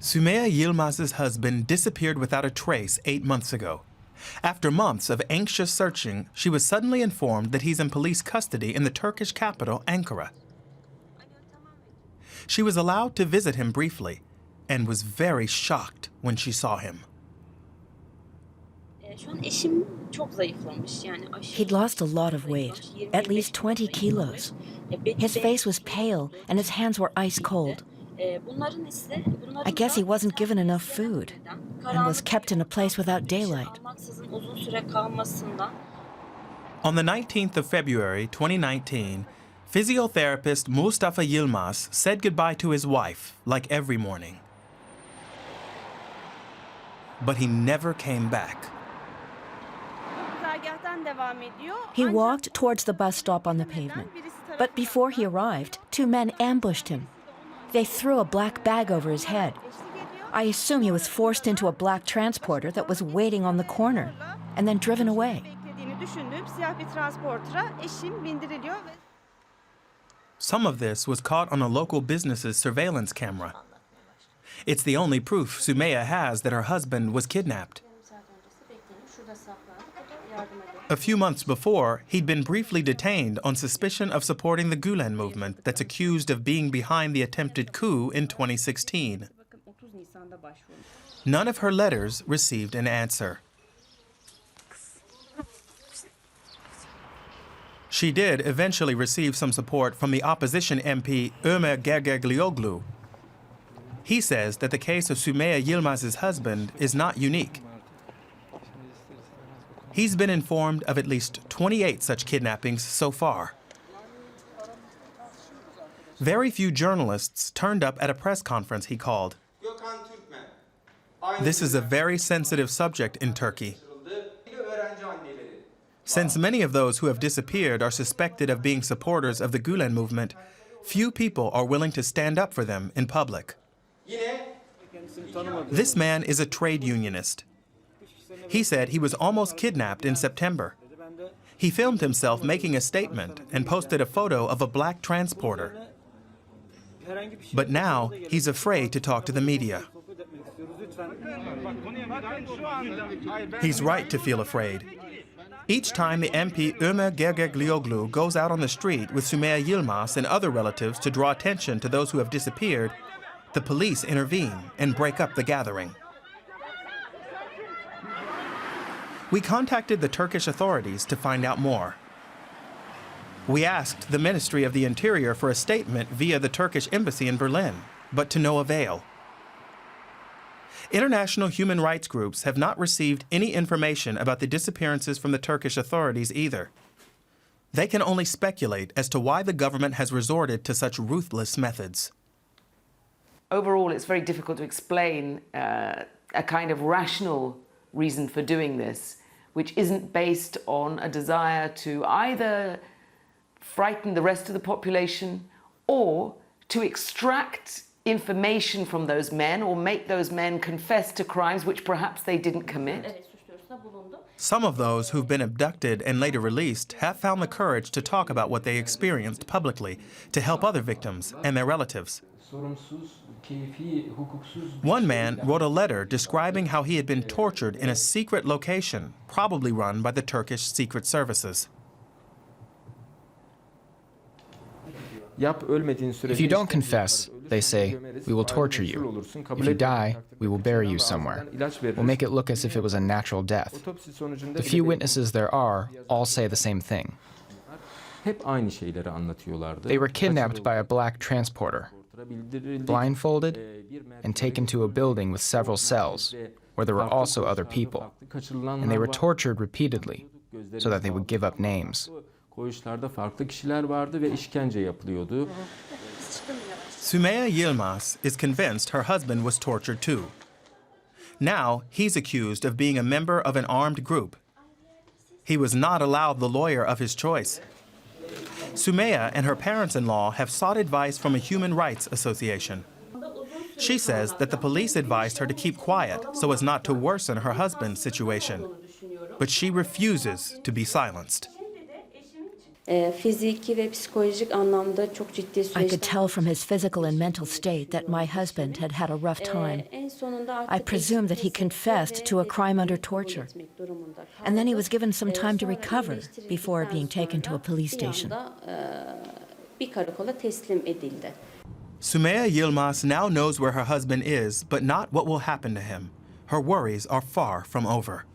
Sümeyye Yılmaz's husband disappeared without a trace 8 months ago. After months of anxious searching, she was suddenly informed that he's in police custody in the Turkish capital, Ankara. She was allowed to visit him briefly and was very shocked when she saw him. He'd lost a lot of weight, at least 20 kilos. His face was pale and his hands were ice cold. I guess he wasn't given enough food and was kept in a place without daylight. On the 19th of February 2019, physiotherapist Mustafa Yılmaz said goodbye to his wife like every morning. But he never came back. He walked towards the bus stop on the pavement, but before he arrived, 2 men ambushed him. They threw a black bag over his head. I assume he was forced into a black transporter that was waiting on the corner and then driven away. Some of this was caught on a local business's surveillance camera. It's the only proof Sümeyye has that her husband was kidnapped. A few months before, he'd been briefly detained on suspicion of supporting the Gülen movement that's accused of being behind the attempted coup in 2016. None of her letters received an answer. She did eventually receive some support from the opposition MP Ömer Gergerlioglu. He says that the case of Sümeyye Yılmaz's husband is not unique. He's been informed of at least 28 such kidnappings so far. Very few journalists turned up at a press conference he called. This is a very sensitive subject in Turkey. Since many of those who have disappeared are suspected of being supporters of the Gülen movement, few people are willing to stand up for them in public. This man is a trade unionist. He said he was almost kidnapped in September. He filmed himself making a statement and posted a photo of a black transporter. But now he's afraid to talk to the media. He's right to feel afraid. Each time the MP Ömer Gergerlioglu goes out on the street with Sümeyye Yılmaz and other relatives to draw attention to those who have disappeared, the police intervene and break up the gathering. We contacted the Turkish authorities to find out more. We asked the Ministry of the Interior for a statement via the Turkish embassy in Berlin, but to no avail. International human rights groups have not received any information about the disappearances from the Turkish authorities either. They can only speculate as to why the government has resorted to such ruthless methods. Overall, it's very difficult to explain a kind of rational reason for doing this, which isn't based on a desire to either frighten the rest of the population or to extract information from those men or make those men confess to crimes which perhaps they didn't commit. Some of those who've been abducted and later released have found the courage to talk about what they experienced publicly to help other victims and their relatives. One man wrote a letter describing how he had been tortured in a secret location, probably run by the Turkish secret services. If you don't confess, they say, we will torture you. If you die, we will bury you somewhere. We'll make it look as if it was a natural death. The few witnesses there are all say the same thing. They were kidnapped by a black transporter, blindfolded, and taken to a building with several cells, where there were also other people, and they were tortured repeatedly so that they would give up names. Sümeyye Yılmaz is convinced her husband was tortured too. Now he's accused of being a member of an armed group. He was not allowed the lawyer of his choice. Sümeyye and her parents-in-law have sought advice from a human rights association. She says that the police advised her to keep quiet so as not to worsen her husband's situation. But she refuses to be silenced. Fiziki ve psikolojik anlamda çok ciddi I could süreçten tell from his physical and mental state that my husband had had a rough time. En sonunda I artık presume that he eşit confessed ve to a crime under kabul torture. etmek durumunda kaldı. And then he was given some time to Sonra recover iyileştirildikten before being taken to a sonra police bir station. anda, bir karakola teslim edildi. Sumaya Yilmaz now knows where her husband is, but not what will happen to him. Her worries are far from over.